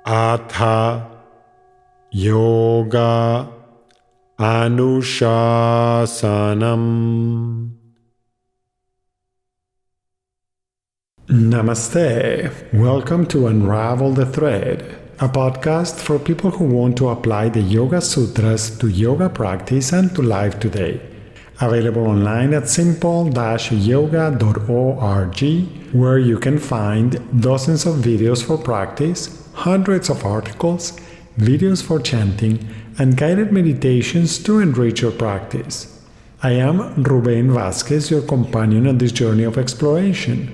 Atha Yoga Anushasanam. Namaste. Welcome to Unravel the Thread, a podcast for people who want to apply the Yoga Sutras to yoga practice and to life today. Available online at simple-yoga.org, where you can find dozens of videos for practice, hundreds of articles, videos for chanting, and guided meditations to enrich your practice. I am Ruben Vasquez, your companion on this journey of exploration.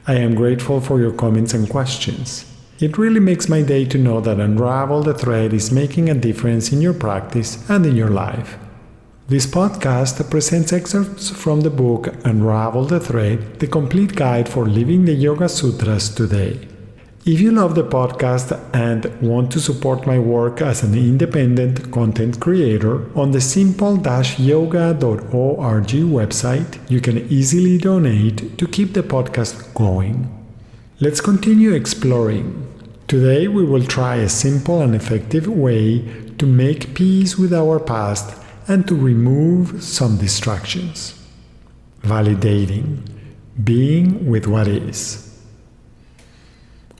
I am grateful for your comments and questions. It really makes my day to know that Unravel the Thread is making a difference in your practice and in your life. This podcast presents excerpts from the book Unravel the Thread, the complete guide for living the Yoga Sutras today. If you love the podcast and want to support my work as an independent content creator, on the simple-yoga.org website, you can easily donate to keep the podcast going. Let's continue exploring. Today we will try a simple and effective way to make peace with our past and to remove some distractions. Validating, being with what is.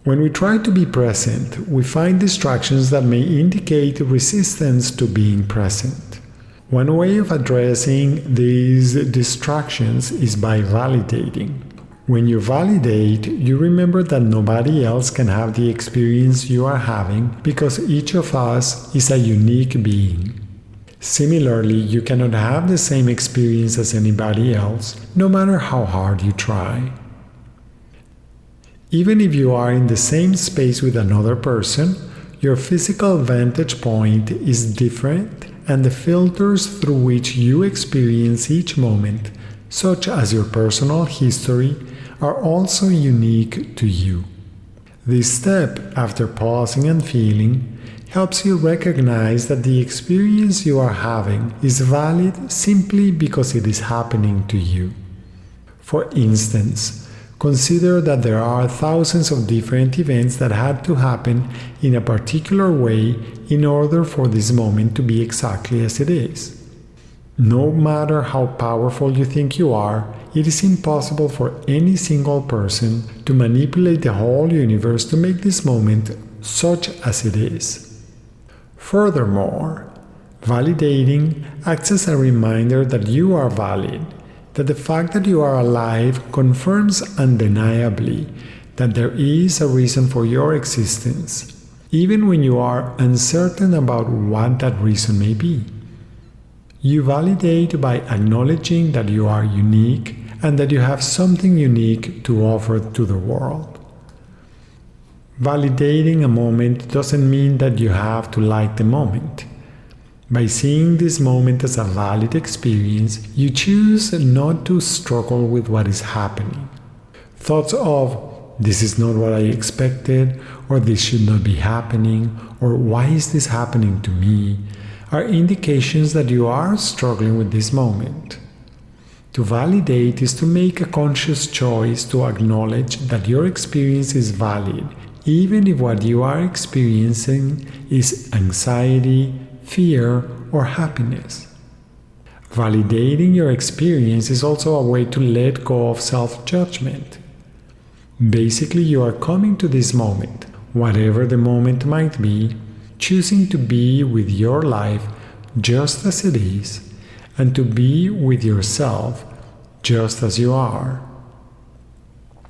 When we try to be present, we find distractions that may indicate resistance to being present. One way of addressing these distractions is by validating. When you validate, you remember that nobody else can have the experience you are having because each of us is a unique being. Similarly, you cannot have the same experience as anybody else, no matter how hard you try. Even if you are in the same space with another person, your physical vantage point is different, and the filters through which you experience each moment, such as your personal history, are also unique to you. This step, after pausing and feeling, helps you recognize that the experience you are having is valid simply because it is happening to you. For instance, consider that there are thousands of different events that had to happen in a particular way in order for this moment to be exactly as it is. No matter how powerful you think you are, it is impossible for any single person to manipulate the whole universe to make this moment such as it is. Furthermore, validating acts as a reminder that you are valid, that the fact that you are alive confirms undeniably that there is a reason for your existence, even when you are uncertain about what that reason may be. You validate by acknowledging that you are unique and that you have something unique to offer to the world. Validating a moment doesn't mean that you have to like the moment. By seeing this moment as a valid experience, you choose not to struggle with what is happening. Thoughts of, this is not what I expected, or this should not be happening, or why is this happening to me, are indications that you are struggling with this moment. To validate is to make a conscious choice to acknowledge that your experience is valid, even if what you are experiencing is anxiety, fear, or happiness. Validating your experience is also a way to let go of self-judgment. Basically, you are coming to this moment, whatever the moment might be, choosing to be with your life just as it is, and to be with yourself just as you are.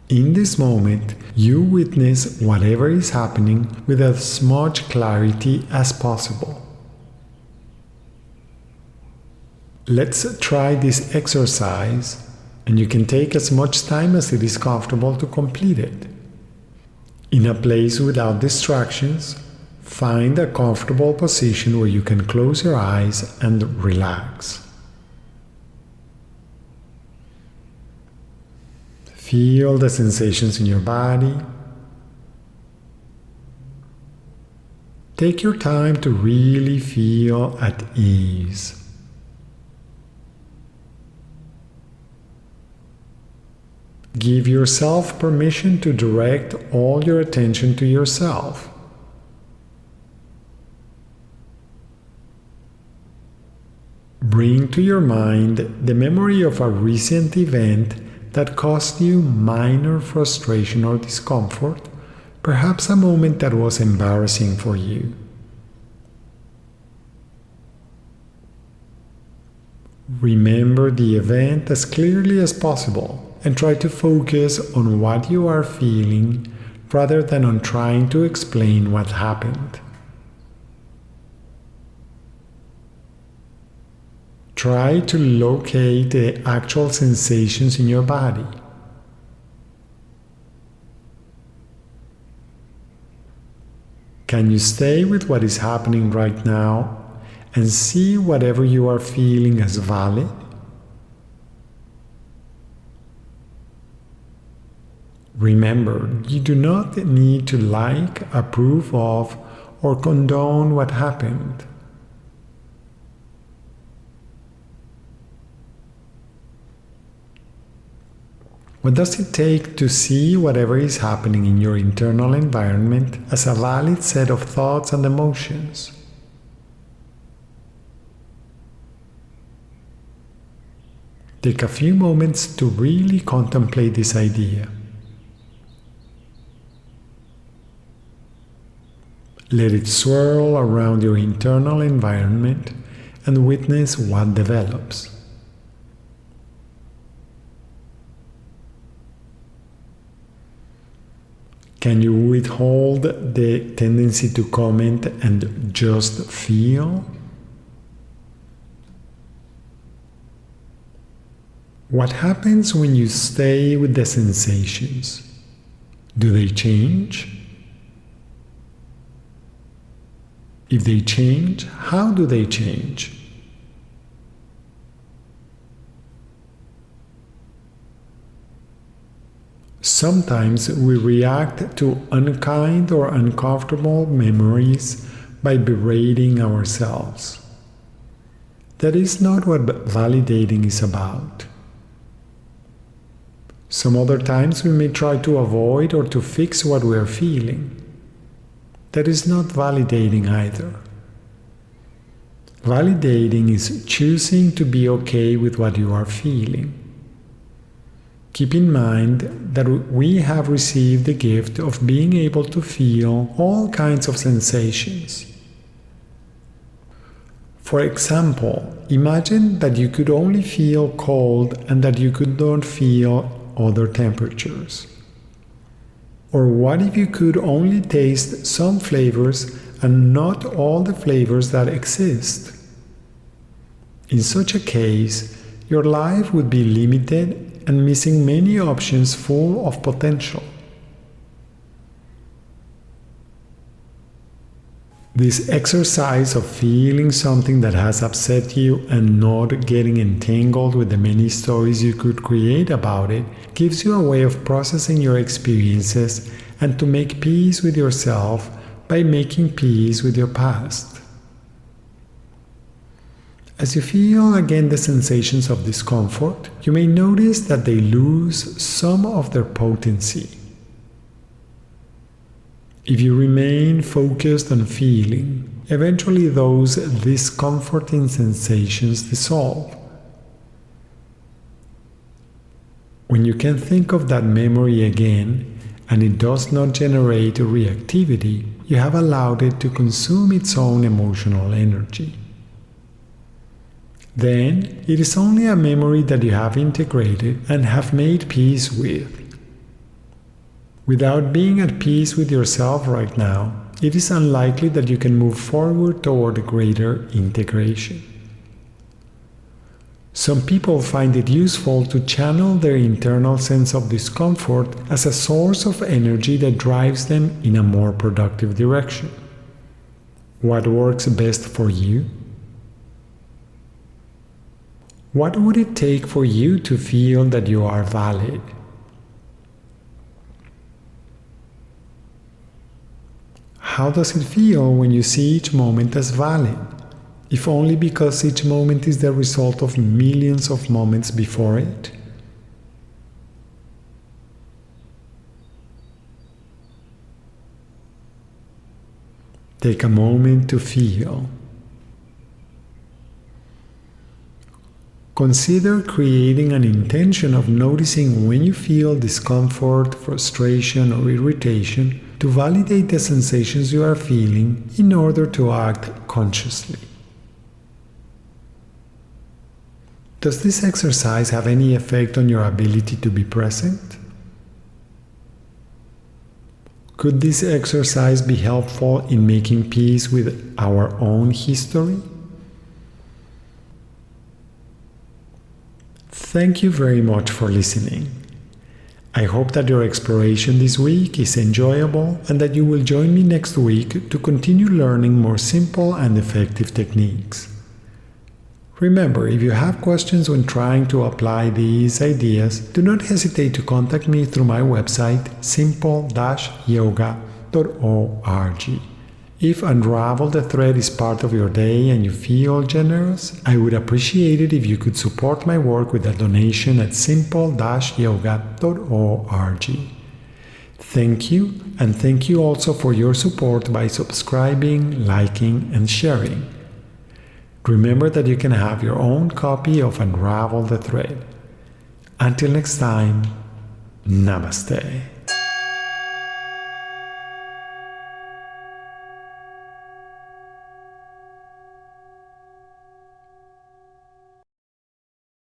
In this moment, you witness whatever is happening with as much clarity as possible. Let's try this exercise, and you can take as much time as it is comfortable to complete it. In a place without distractions, find a comfortable position where you can close your eyes and relax. Feel the sensations in your body. Take your time to really feel at ease. Give yourself permission to direct all your attention to yourself. Bring to your mind the memory of a recent event that caused you minor frustration or discomfort, perhaps a moment that was embarrassing for you. Remember the event as clearly as possible and try to focus on what you are feeling rather than on trying to explain what happened. Try to locate the actual sensations in your body. Can you stay with what is happening right now and see whatever you are feeling as valid? Remember, you do not need to like, approve of, or condone what happened. What does it take to see whatever is happening in your internal environment as a valid set of thoughts and emotions? Take a few moments to really contemplate this idea. Let it swirl around your internal environment and witness what develops. Can you withhold the tendency to comment and just feel? What happens when you stay with the sensations? Do they change? If they change, how do they change? Sometimes we react to unkind or uncomfortable memories by berating ourselves. That is not what validating is about. Some other times we may try to avoid or to fix what we are feeling. That is not validating either. Validating is choosing to be okay with what you are feeling. Keep in mind that we have received the gift of being able to feel all kinds of sensations. For example, imagine that you could only feel cold and that you could not feel other temperatures. Or what if you could only taste some flavors and not all the flavors that exist? In such a case, your life would be limited and missing many options full of potential. This exercise of feeling something that has upset you and not getting entangled with the many stories you could create about it gives you a way of processing your experiences and to make peace with yourself by making peace with your past. As you feel again the sensations of discomfort, you may notice that they lose some of their potency. If you remain focused on feeling, eventually those discomforting sensations dissolve. When you can think of that memory again and it does not generate reactivity, you have allowed it to consume its own emotional energy. Then it is only a memory that you have integrated and have made peace with. Without being at peace with yourself right now, it is unlikely that you can move forward toward greater integration. Some people find it useful to channel their internal sense of discomfort as a source of energy that drives them in a more productive direction. What works best for you? What would it take for you to feel that you are valid? How does it feel when you see each moment as valid, if only because each moment is the result of millions of moments before it? Take a moment to feel. Consider creating an intention of noticing when you feel discomfort, frustration, or irritation to validate the sensations you are feeling in order to act consciously. Does this exercise have any effect on your ability to be present? Could this exercise be helpful in making peace with our own history? Thank you very much for listening. I hope that your exploration this week is enjoyable and that you will join me next week to continue learning more simple and effective techniques. Remember, if you have questions when trying to apply these ideas, do not hesitate to contact me through my website, simple-yoga.org. If Unravel the Thread is part of your day and you feel generous, I would appreciate it if you could support my work with a donation at simple-yoga.org. Thank you, and thank you also for your support by subscribing, liking, and sharing. Remember that you can have your own copy of Unravel the Thread. Until next time, Namaste.